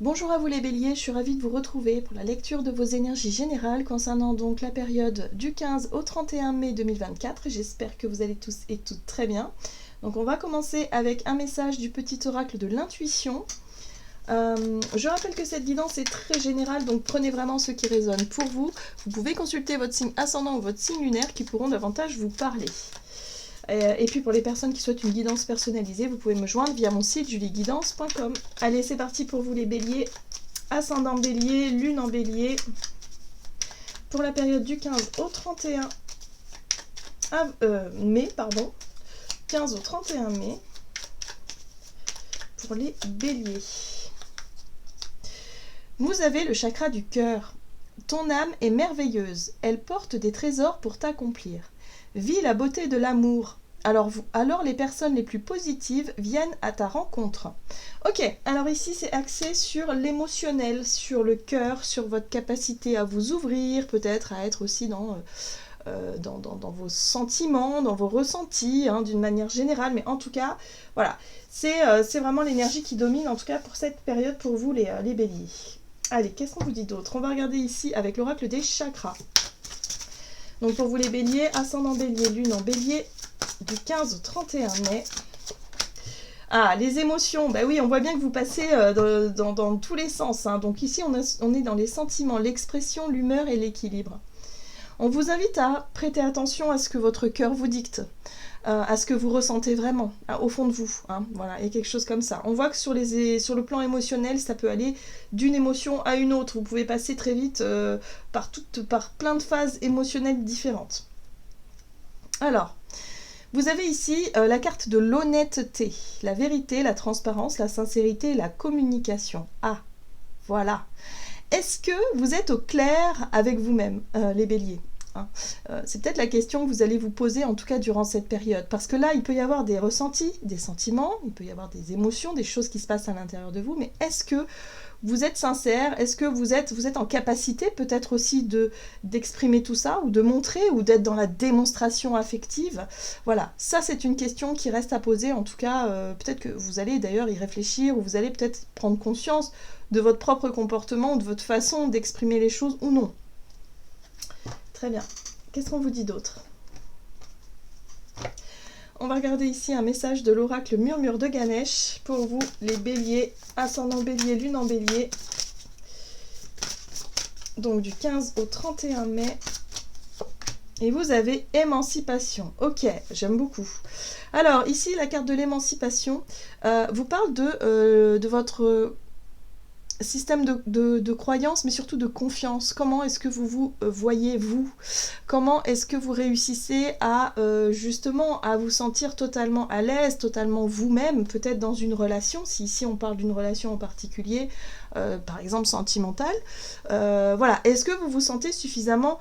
Bonjour à vous les béliers, je suis ravie de vous retrouver pour la lecture de vos énergies générales concernant donc la période du 15 au 31 mai 2024. J'espère que vous allez tous et toutes très bien. Donc on va commencer avec un message du petit oracle de l'intuition. Je rappelle que cette guidance est très générale, donc prenez vraiment ce qui résonne pour vous. Vous pouvez consulter votre signe ascendant ou votre signe lunaire qui pourront davantage vous parler. Et puis pour les personnes qui souhaitent une guidance personnalisée, vous pouvez me joindre via mon site julieguidance.com. Allez, c'est parti pour vous les béliers. Ascendant bélier, lune en bélier. Pour la période du 15 au 31 mai, pardon. 15 au 31 mai. Pour les béliers. Vous avez le chakra du cœur. Ton âme est merveilleuse. Elle porte des trésors pour t'accomplir. Vis la beauté de l'amour. Alors les personnes les plus positives viennent à ta rencontre. Ok, alors ici c'est axé sur l'émotionnel, sur le cœur, sur votre capacité à vous ouvrir, peut-être à être aussi dans vos sentiments, dans vos ressentis, hein, d'une manière générale. Mais en tout cas, voilà, c'est vraiment l'énergie qui domine, en tout cas pour cette période pour vous les béliers. Allez, qu'est-ce qu'on vous dit d'autre? On va regarder ici avec l'oracle des chakras. Donc pour vous les béliers, ascendant bélier, lune en bélier, du 15 au 31 mai. Ah, les émotions, bah oui, on voit bien que vous passez dans tous les sens. Hein. Donc ici, on est dans les sentiments, l'expression, l'humeur et l'équilibre. On vous invite à prêter attention à ce que votre cœur vous dicte, à ce que vous ressentez vraiment, au fond de vous. Hein, voilà, et quelque chose comme ça. On voit que sur le plan émotionnel, ça peut aller d'une émotion à une autre. Vous pouvez passer très vite par plein de phases émotionnelles différentes. Alors, vous avez ici la carte de l'honnêteté, la vérité, la transparence, la sincérité, la communication. Ah, voilà. Est-ce que vous êtes au clair avec vous-même, les béliers? C'est peut-être la question que vous allez vous poser, en tout cas durant cette période. Parce que là, il peut y avoir des ressentis, des sentiments, il peut y avoir des émotions, des choses qui se passent à l'intérieur de vous, mais est-ce que vous êtes sincère? Est-ce que vous êtes en capacité peut-être aussi d'exprimer tout ça, ou de montrer, ou d'être dans la démonstration affective? Voilà, ça c'est une question qui reste à poser, en tout cas, peut-être que vous allez d'ailleurs y réfléchir, ou vous allez peut-être prendre conscience de votre propre comportement, de votre façon d'exprimer les choses, ou non. Très bien. Qu'est-ce qu'on vous dit d'autre? On va regarder ici un message de l'oracle Murmure de Ganesh pour vous, les béliers, ascendant bélier, lune en bélier. Donc du 15 au 31 mai. Et vous avez émancipation. Ok, j'aime beaucoup. Alors ici, la carte de l'émancipation vous parle de votre système de croyance, mais surtout de confiance. Comment est-ce que vous vous voyez, vous? Comment est-ce que vous réussissez à justement à vous sentir totalement à l'aise, totalement vous-même, peut-être dans une relation, si ici on parle d'une relation en particulier, par exemple sentimentale. Voilà, est-ce que vous vous sentez suffisamment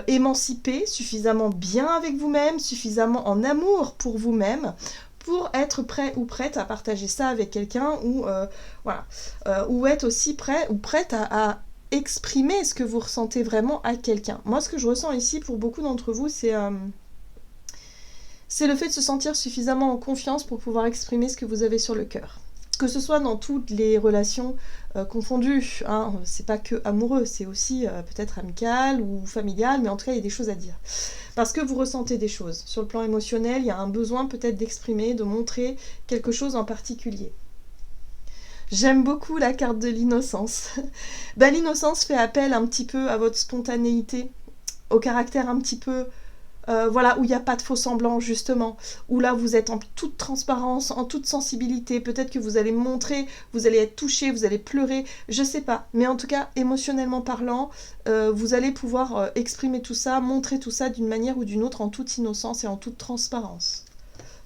émancipé, suffisamment bien avec vous-même, suffisamment en amour pour vous-même, pour être prêt ou prête à partager ça avec quelqu'un, ou voilà, ou être aussi prêt ou prête à exprimer ce que vous ressentez vraiment à quelqu'un. Moi, ce que je ressens ici pour beaucoup d'entre vous, c'est le fait de se sentir suffisamment en confiance pour pouvoir exprimer ce que vous avez sur le cœur. Que ce soit dans toutes les relations confondues, hein, c'est pas que amoureux, c'est aussi peut-être amical ou familial, mais en tout cas il y a des choses à dire. Parce que vous ressentez des choses. Sur le plan émotionnel, il y a un besoin peut-être d'exprimer, de montrer quelque chose en particulier. J'aime beaucoup la carte de l'innocence. Ben, l'innocence fait appel un petit peu à votre spontanéité, au caractère un petit peu... voilà, où il n'y a pas de faux semblants, justement, où là vous êtes en toute transparence, en toute sensibilité, peut-être que vous allez montrer, vous allez être touché, vous allez pleurer, je sais pas, mais en tout cas, émotionnellement parlant, vous allez pouvoir exprimer tout ça, montrer tout ça d'une manière ou d'une autre, en toute innocence et en toute transparence.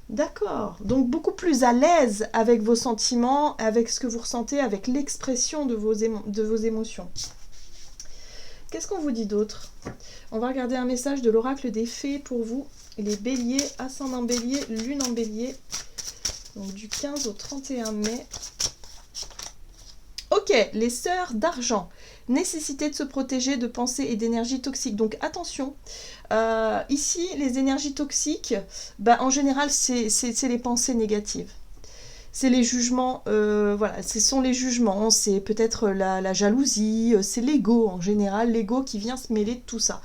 D'accord, donc beaucoup plus à l'aise avec vos sentiments, avec ce que vous ressentez, avec l'expression de vos émotions. Qu'est-ce qu'on vous dit d'autre? On va regarder un message de l'oracle des fées pour vous, les béliers, ascendant bélier, lune en bélier, donc du 15 au 31 mai. Ok, les sœurs d'argent. Nécessité de se protéger de pensées et d'énergies toxiques. Donc attention, ici les énergies toxiques, bah, en général c'est les pensées négatives. c'est les jugements, voilà, ce sont les jugements, c'est peut-être la jalousie, c'est l'ego en général, l'ego qui vient se mêler de tout ça.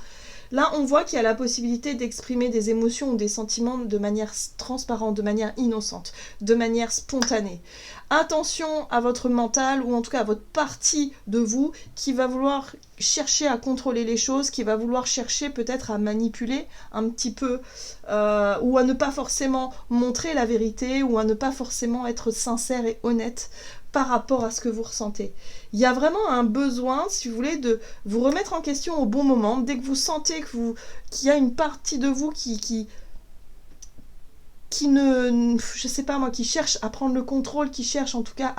Là, on voit qu'il y a la possibilité d'exprimer des émotions ou des sentiments de manière transparente, de manière innocente, de manière spontanée. Attention à votre mental, ou en tout cas à votre partie de vous, qui va vouloir chercher à contrôler les choses, qui va vouloir chercher peut-être à manipuler un petit peu, ou à ne pas forcément montrer la vérité, ou à ne pas forcément être sincère et honnête par rapport à ce que vous ressentez. Il y a vraiment un besoin, si vous voulez, de vous remettre en question au bon moment, dès que vous sentez qu'il y a une partie de vous qui ne, je sais pas moi, qui cherche à prendre le contrôle, qui cherche en tout cas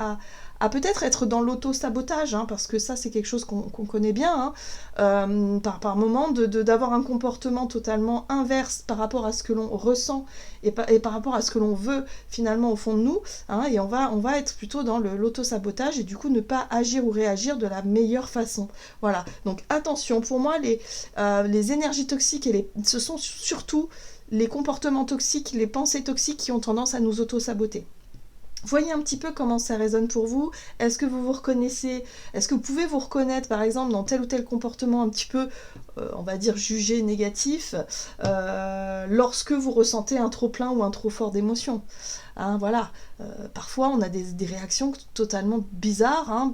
à peut-être être dans l'auto-sabotage, hein, parce que ça c'est quelque chose qu'on connaît bien, hein, par moment, d'avoir un comportement totalement inverse par rapport à ce que l'on ressent et par rapport à ce que l'on veut finalement au fond de nous, hein, et on va être plutôt dans l'auto-sabotage et du coup ne pas agir ou réagir de la meilleure façon. Voilà, donc attention, pour moi les énergies toxiques, ce sont surtout les comportements toxiques, les pensées toxiques qui ont tendance à nous auto-saboter. Voyez un petit peu comment ça résonne pour vous. Est-ce que vous vous reconnaissez? Est-ce que vous pouvez vous reconnaître par exemple dans tel ou tel comportement un petit peu, on va dire, jugé négatif, lorsque vous ressentez un trop plein ou un trop fort d'émotions, hein, voilà. Parfois on a des réactions totalement bizarres, hein,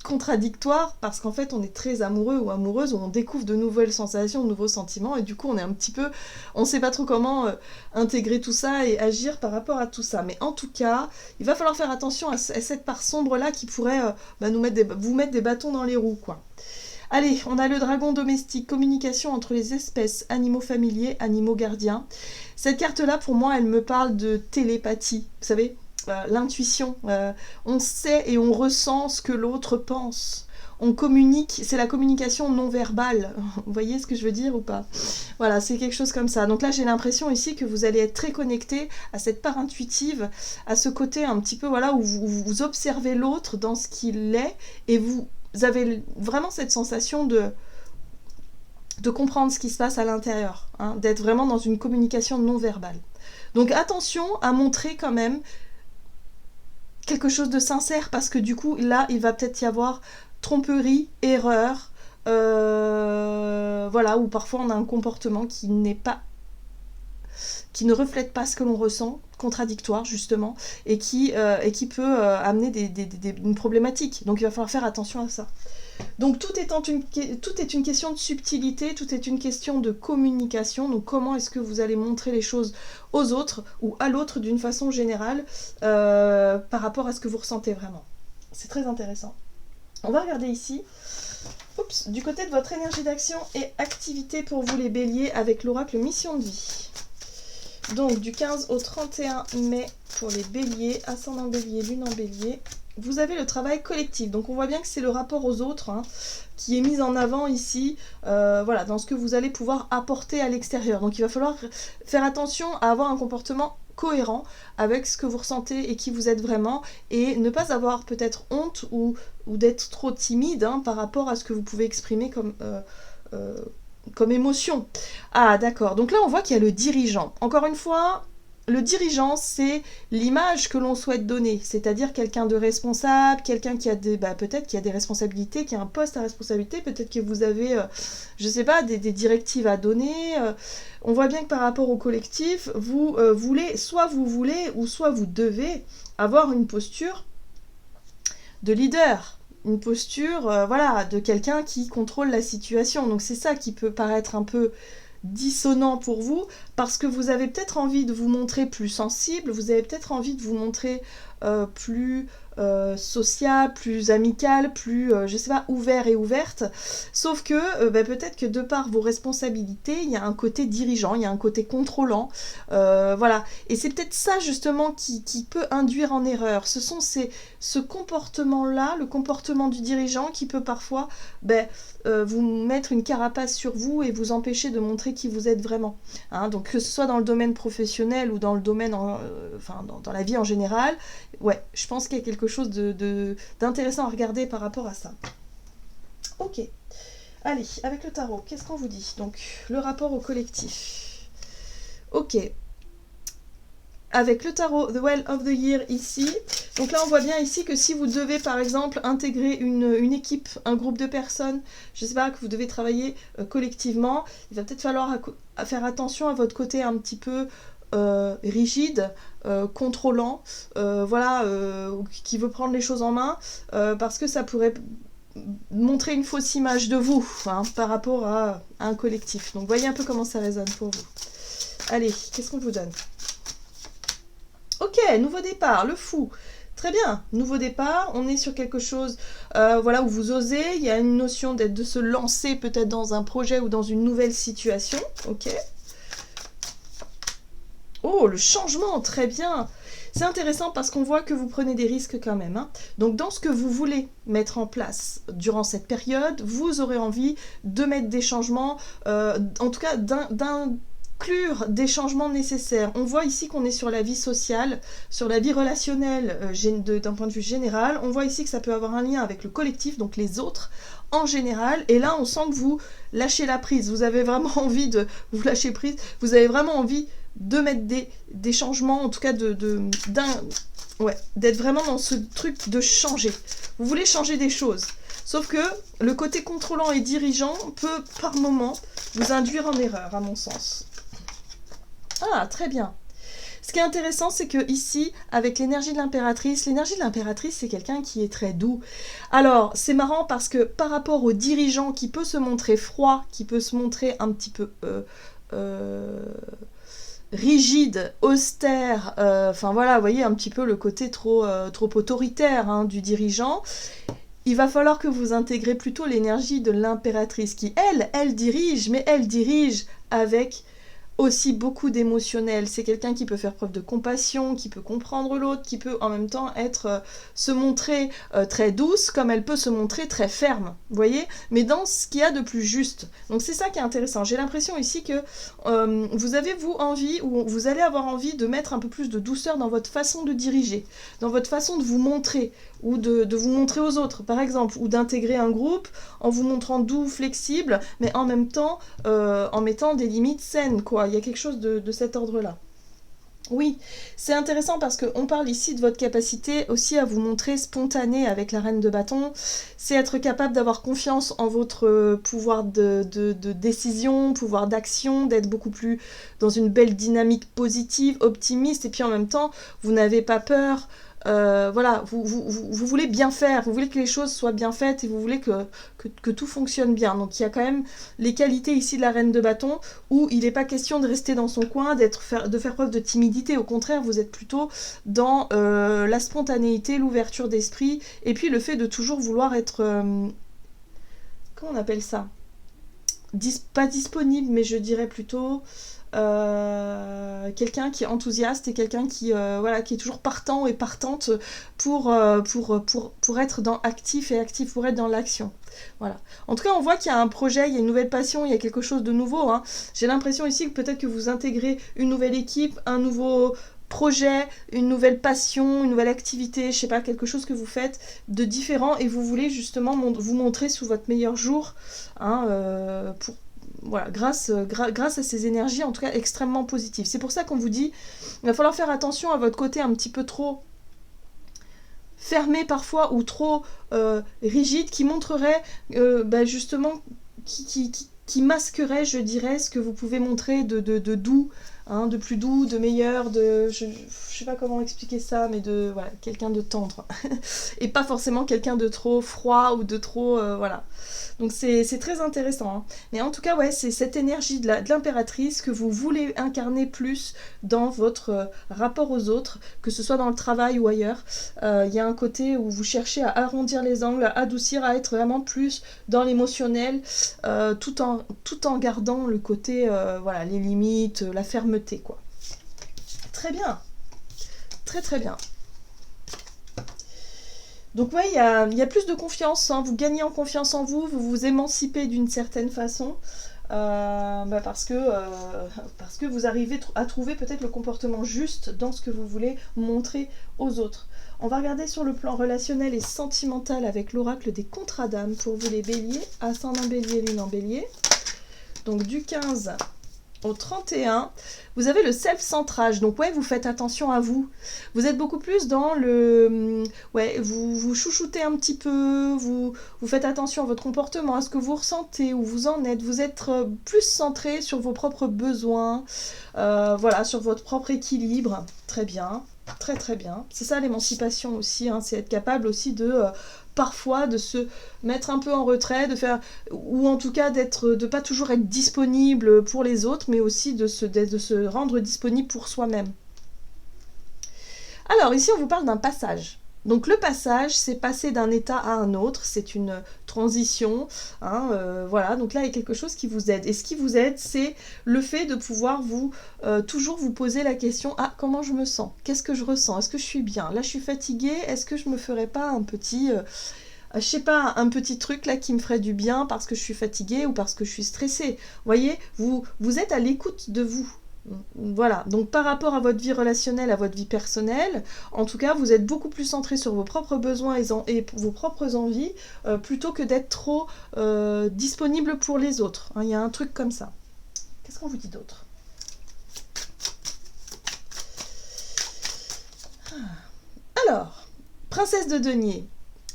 contradictoire, parce qu'en fait on est très amoureux ou amoureuse, où on découvre de nouvelles sensations, de nouveaux sentiments, et du coup on est un petit peu, on sait pas trop comment intégrer tout ça et agir par rapport à tout ça. Mais en tout cas, il va falloir faire attention à cette part sombre là qui pourrait vous mettre des bâtons dans les roues, quoi. Allez, on a le dragon domestique, communication entre les espèces, animaux familiers, animaux gardiens. Cette carte-là, pour moi, elle me parle de télépathie, vous savez, l'intuition. On sait et on ressent ce que l'autre pense. On communique, c'est la communication non verbale. Vous voyez ce que je veux dire ou pas? Voilà, c'est quelque chose comme ça. Donc là, j'ai l'impression ici que vous allez être très connecté à cette part intuitive, à ce côté un petit peu, voilà, où vous observez l'autre dans ce qu'il est, et vous avez vraiment cette sensation de comprendre ce qui se passe à l'intérieur, hein, d'être vraiment dans une communication non verbale. Donc attention à montrer quand même quelque chose de sincère, parce que du coup, là, il va peut-être y avoir tromperie, erreur, voilà, ou parfois on a un comportement qui ne reflète pas ce que l'on ressent, contradictoire justement, et qui peut amener une problématique. Donc il va falloir faire attention à ça. Donc tout est une question de subtilité, tout est une question de communication. Donc comment est-ce que vous allez montrer les choses aux autres ou à l'autre d'une façon générale par rapport à ce que vous ressentez vraiment. C'est très intéressant. On va regarder ici. Oups, du côté de votre énergie d'action et activité pour vous les béliers avec l'oracle mission de vie. Donc du 15 au 31 mai pour les béliers, ascendant bélier, lune en bélier. Vous avez le travail collectif, donc on voit bien que c'est le rapport aux autres, hein, qui est mis en avant ici, voilà, dans ce que vous allez pouvoir apporter à l'extérieur. Donc il va falloir faire attention à avoir un comportement cohérent avec ce que vous ressentez et qui vous êtes vraiment, et ne pas avoir peut-être honte ou d'être trop timide, hein, par rapport à ce que vous pouvez exprimer comme émotion. Ah d'accord, donc là on voit qu'il y a le dirigeant. Encore une fois, le dirigeant, c'est l'image que l'on souhaite donner, c'est-à-dire quelqu'un de responsable, quelqu'un qui a peut-être qui a des responsabilités, qui a un poste à responsabilité, peut-être que vous avez, je sais pas, des directives à donner. On voit bien que par rapport au collectif, vous voulez ou soit vous devez avoir une posture de leader, une posture, voilà, de quelqu'un qui contrôle la situation. Donc c'est ça qui peut paraître un peu dissonant pour vous, parce que vous avez peut-être envie de vous montrer plus sensible, vous avez peut-être envie de vous montrer plus sociable, plus amicale, plus, je sais pas, ouvert et ouverte, sauf que peut-être que de par vos responsabilités, il y a un côté dirigeant, il y a un côté contrôlant, voilà, et c'est peut-être ça justement qui peut induire en erreur. Ce comportement-là, le comportement du dirigeant, qui peut parfois vous mettre une carapace sur vous et vous empêcher de montrer qui vous êtes vraiment, hein. Donc que ce soit dans le domaine professionnel ou dans le domaine, dans la vie en général, ouais, je pense qu'il y a quelque chose d'intéressant à regarder par rapport à ça. Ok, allez, avec le tarot, qu'est-ce qu'on vous dit? Donc, le rapport au collectif. Ok. avec le tarot The Well of the Year ici. Donc là, on voit bien ici que si vous devez, par exemple, intégrer une équipe, un groupe de personnes, je sais pas, que vous devez travailler collectivement, il va peut-être falloir faire attention à votre côté un petit peu rigide, contrôlant, voilà, qui veut prendre les choses en main, parce que ça pourrait montrer une fausse image de vous, hein, par rapport à un collectif. Donc voyez un peu comment ça résonne pour vous. Allez, qu'est-ce qu'on vous donne? Ok, nouveau départ, le fou. Très bien, nouveau départ, on est sur quelque chose voilà, où vous osez, il y a une notion de se lancer peut-être dans un projet ou dans une nouvelle situation. Ok. Oh, le changement, très bien. C'est intéressant parce qu'on voit que vous prenez des risques quand même, hein. Donc dans ce que vous voulez mettre en place durant cette période, vous aurez envie de mettre des changements, en tout cas d'inclure des changements nécessaires. On voit ici qu'on est sur la vie sociale, sur la vie relationnelle d'un point de vue général. On voit ici que ça peut avoir un lien avec le collectif, donc les autres en général. Et là, on sent que vous lâchez la prise. Vous avez vraiment envie de vous lâcher prise. Vous avez vraiment envie de mettre des changements, en tout cas d'être vraiment dans ce truc de changer. Vous voulez changer des choses. Sauf que le côté contrôlant et dirigeant peut, par moment, vous induire en erreur, à mon sens. Ah, très bien. Ce qui est intéressant, c'est que ici, avec l'énergie de l'impératrice, c'est quelqu'un qui est très doux. Alors, c'est marrant parce que par rapport au dirigeant qui peut se montrer froid, qui peut se montrer un petit peu rigide, austère, enfin voilà, vous voyez un petit peu le côté trop autoritaire, hein, du dirigeant. Il va falloir que vous intégrez plutôt l'énergie de l'impératrice qui, elle dirige, mais elle dirige avec aussi beaucoup d'émotionnel. C'est quelqu'un qui peut faire preuve de compassion, qui peut comprendre l'autre, qui peut en même temps se montrer très douce, comme elle peut se montrer très ferme, vous voyez, mais dans ce qu'il y a de plus juste. Donc c'est ça qui est intéressant. J'ai l'impression ici que vous avez envie, ou vous allez avoir envie de mettre un peu plus de douceur dans votre façon de diriger, dans votre façon de vous montrer, ou de vous montrer aux autres, par exemple, ou d'intégrer un groupe en vous montrant doux, flexible, mais en même temps en mettant des limites saines, quoi. Il y a quelque chose de cet ordre-là. Oui, c'est intéressant parce qu'on parle ici de votre capacité aussi à vous montrer spontané avec la reine de bâton. C'est être capable d'avoir confiance en votre pouvoir de décision, pouvoir d'action, d'être beaucoup plus dans une belle dynamique positive, optimiste, et puis en même temps, vous n'avez pas peur. Voilà, vous voulez bien faire, vous voulez que les choses soient bien faites et vous voulez que tout fonctionne bien. Donc il y a quand même les qualités ici de la reine de bâton où il n'est pas question de rester dans son coin, de faire preuve de timidité. Au contraire, vous êtes plutôt dans la spontanéité, l'ouverture d'esprit et puis le fait de toujours vouloir être... comment on appelle ça? Pas disponible, mais je dirais plutôt... quelqu'un qui est enthousiaste et quelqu'un qui est toujours partant et partante pour être dans actif et actif, pour être dans l'action. Voilà. En tout cas, on voit qu'il y a un projet, il y a une nouvelle passion, il y a quelque chose de nouveau, hein. J'ai l'impression ici que peut-être que vous intégrez une nouvelle équipe, un nouveau projet, une nouvelle passion, une nouvelle activité, je sais pas, quelque chose que vous faites de différent et vous voulez justement vous montrer sous votre meilleur jour, hein, voilà, grâce à ces énergies, en tout cas extrêmement positives. C'est pour ça qu'on vous dit, il va falloir faire attention à votre côté un petit peu trop fermé parfois ou trop rigide, qui montrerait justement, qui masquerait, je dirais, ce que vous pouvez montrer de doux, hein, de plus doux, de meilleur, je sais pas comment expliquer ça, mais voilà, quelqu'un de tendre. Et pas forcément quelqu'un de trop froid ou de trop... voilà. Donc c'est très intéressant, hein. Mais en tout cas, ouais, c'est cette énergie de l'impératrice que vous voulez incarner plus dans votre rapport aux autres, que ce soit dans le travail ou ailleurs. Il y a un côté où vous cherchez à arrondir les angles, à adoucir, à être vraiment plus dans l'émotionnel, tout en gardant le côté, voilà, les limites, la fermeté, quoi. Très bien. Très très bien. Donc ouais, il y a plus de confiance, hein. Vous gagnez en confiance en vous, vous vous émancipez d'une certaine façon, parce que vous arrivez à trouver peut-être le comportement juste dans ce que vous voulez montrer aux autres. On va regarder sur le plan relationnel et sentimental avec l'oracle des contrats d'âme pour vous les béliers, ascendant bélier, lune en bélier. Donc du 15 au 31, vous avez le self-centrage. Donc ouais, vous faites attention à vous. Vous êtes beaucoup plus dans le... Ouais, vous chouchoutez un petit peu, vous faites attention à votre comportement, à ce que vous ressentez, où vous en êtes. Vous êtes plus centré sur vos propres besoins, voilà, sur votre propre équilibre. Très bien, très très bien. C'est ça l'émancipation aussi, hein, c'est être capable aussi de... parfois de se mettre un peu en retrait, de faire, ou en tout cas de pas toujours être disponible pour les autres, mais aussi de se rendre disponible pour soi-même. Alors ici on vous parle d'un passage. Donc le passage, c'est passer d'un état à un autre, c'est une transition, hein, voilà, donc là il y a quelque chose qui vous aide. Et ce qui vous aide, c'est le fait de pouvoir toujours vous poser la question, ah, comment je me sens? Qu'est-ce que je ressens? Est-ce que je suis bien? Là je suis fatiguée, est-ce que je me ferais pas un petit... je sais pas, un petit truc là qui me ferait du bien parce que je suis fatiguée ou parce que je suis stressée. Vous voyez, vous êtes à l'écoute de vous. Voilà, donc par rapport à votre vie relationnelle, à votre vie personnelle, en tout cas, vous êtes beaucoup plus centré sur vos propres besoins et vos propres envies, plutôt que d'être trop disponible pour les autres. Hein, il y a un truc comme ça. Qu'est-ce qu'on vous dit d'autre? Alors, princesse de denier.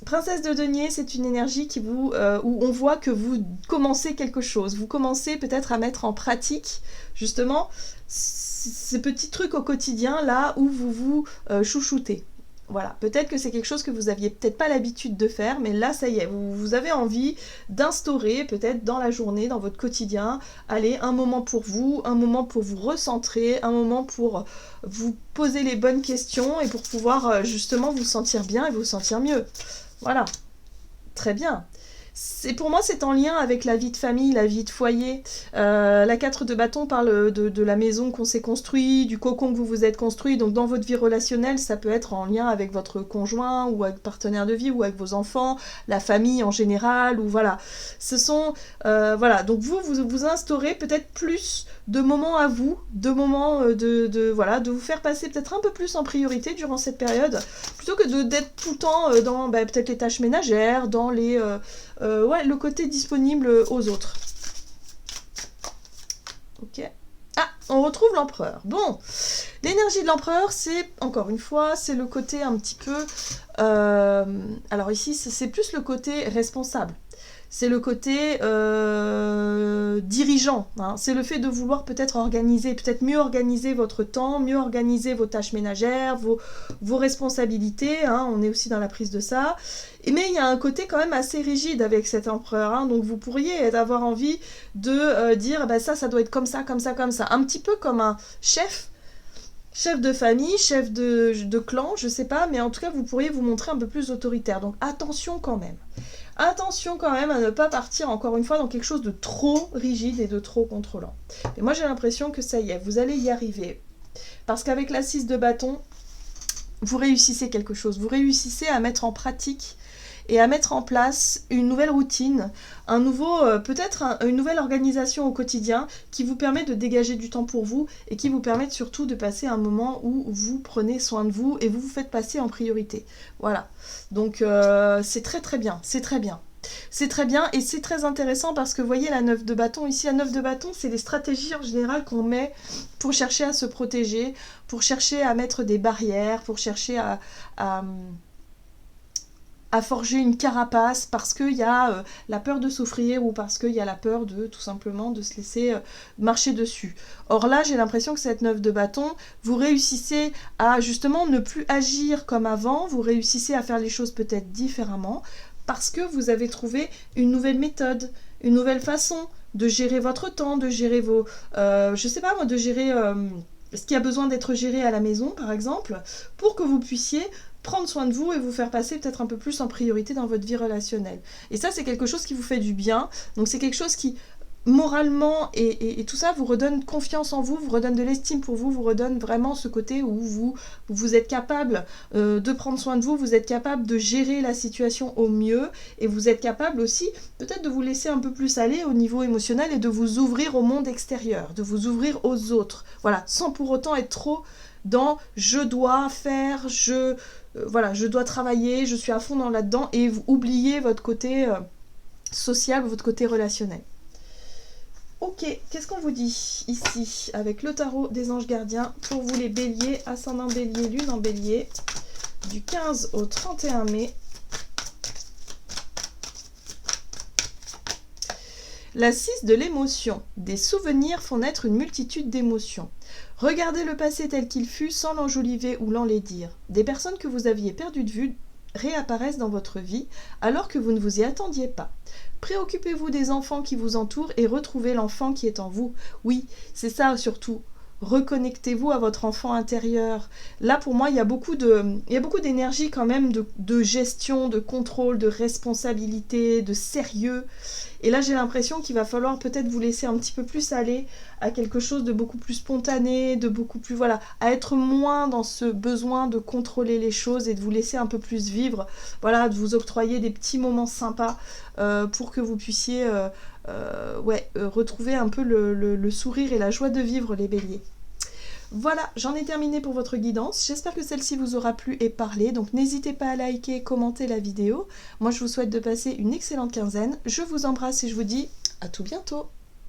Princesse de denier, c'est une énergie où on voit que vous commencez quelque chose. Vous commencez peut-être à mettre en pratique, justement, ces petits trucs au quotidien, là où vous vous chouchoutez. Voilà, peut-être que c'est quelque chose que vous aviez peut-être pas l'habitude de faire, mais là, ça y est, vous avez envie d'instaurer, peut-être dans la journée, dans votre quotidien, allez, un moment pour vous recentrer, un moment pour vous poser les bonnes questions et pour pouvoir justement vous sentir bien et vous sentir mieux. Voilà, très bien. Pour moi, c'est en lien avec la vie de famille, la vie de foyer. La 4 de bâton parle de la maison qu'on s'est construit, du cocon que vous vous êtes construit. Donc dans votre vie relationnelle, ça peut être en lien avec votre conjoint ou avec partenaire de vie ou avec vos enfants, la famille en général, ou voilà. Ce sont, voilà, donc vous instaurez peut-être plus de moments à vous, de moments voilà, de vous faire passer peut-être un peu plus en priorité durant cette période, plutôt que d'être tout le temps dans peut-être les tâches ménagères, dans les... ouais, le côté disponible aux autres. Ok. Ah, on retrouve l'empereur. Bon, l'énergie de l'empereur, c'est, encore une fois, c'est le côté un petit peu... alors ici, c'est plus le côté responsable. C'est le côté dirigeant. Hein. C'est le fait de vouloir peut-être mieux organiser votre temps, mieux organiser vos tâches ménagères, vos responsabilités. Hein. On est aussi dans la prise de ça. Mais il y a un côté quand même assez rigide avec cet empereur. Hein. Donc vous pourriez avoir envie de dire bah, ça doit être comme ça, comme ça, comme ça. Un petit peu comme un chef de famille, chef de clan, je sais pas, mais en tout cas vous pourriez vous montrer un peu plus autoritaire. Donc attention quand même. Attention quand même à ne pas partir encore une fois dans quelque chose de trop rigide et de trop contrôlant. Et moi j'ai l'impression que ça y est, vous allez y arriver. Parce qu'avec la 6 de bâton, vous réussissez quelque chose. Vous réussissez à mettre en pratique et à mettre en place une nouvelle routine, peut-être une nouvelle organisation au quotidien qui vous permet de dégager du temps pour vous et qui vous permet surtout de passer un moment où vous prenez soin de vous et vous vous faites passer en priorité. Voilà. Donc c'est très très bien, c'est très bien. C'est très bien et c'est très intéressant parce que vous voyez la 9 de bâton, ici la 9 de bâton c'est les stratégies en général qu'on met pour chercher à se protéger, pour chercher à mettre des barrières, pour chercher à forger une carapace parce qu'il y a la peur de souffrir ou parce qu'il y a la peur de tout simplement de se laisser marcher dessus. Or là, j'ai l'impression que cette 9 de bâton, vous réussissez à justement ne plus agir comme avant, vous réussissez à faire les choses peut-être différemment parce que vous avez trouvé une nouvelle méthode, une nouvelle façon de gérer votre temps, de gérer je sais pas moi, de gérer ce qui a besoin d'être géré à la maison par exemple, pour que vous puissiez prendre soin de vous et vous faire passer peut-être un peu plus en priorité dans votre vie relationnelle. Et ça, c'est quelque chose qui vous fait du bien. Donc c'est quelque chose qui, moralement et tout ça, vous redonne confiance en vous, vous redonne de l'estime pour vous, vous redonne vraiment ce côté où vous êtes capable de prendre soin de vous, vous êtes capable de gérer la situation au mieux et vous êtes capable aussi peut-être de vous laisser un peu plus aller au niveau émotionnel et de vous ouvrir au monde extérieur, de vous ouvrir aux autres. Voilà, sans pour autant être trop dans je dois faire, voilà, je dois travailler, je suis à fond dans là-dedans et vous oubliez votre côté social, votre côté relationnel. Ok, qu'est-ce qu'on vous dit ici avec le tarot des anges gardiens pour vous les béliers, ascendant bélier, lune en bélier, du 15 au 31 mai. La 6 de l'émotion. Des souvenirs font naître une multitude d'émotions. Regardez le passé tel qu'il fut sans l'enjoliver ou l'enlaidir. Des personnes que vous aviez perdues de vue réapparaissent dans votre vie alors que vous ne vous y attendiez pas. Préoccupez-vous des enfants qui vous entourent et retrouvez l'enfant qui est en vous. Oui, c'est ça surtout. Reconnectez-vous à votre enfant intérieur. Là, pour moi, il y a beaucoup d'énergie quand même, de gestion, de contrôle, de responsabilité, de sérieux. Et là, j'ai l'impression qu'il va falloir peut-être vous laisser un petit peu plus aller à quelque chose de beaucoup plus spontané, de beaucoup plus, voilà, à être moins dans ce besoin de contrôler les choses et de vous laisser un peu plus vivre, voilà, de vous octroyer des petits moments sympas pour que vous puissiez retrouver un peu le sourire et la joie de vivre, les béliers. Voilà, j'en ai terminé pour votre guidance. J'espère que celle-ci vous aura plu et parlé. Donc n'hésitez pas à liker, commenter la vidéo. Moi, je vous souhaite de passer une excellente quinzaine. Je vous embrasse et je vous dis à tout bientôt.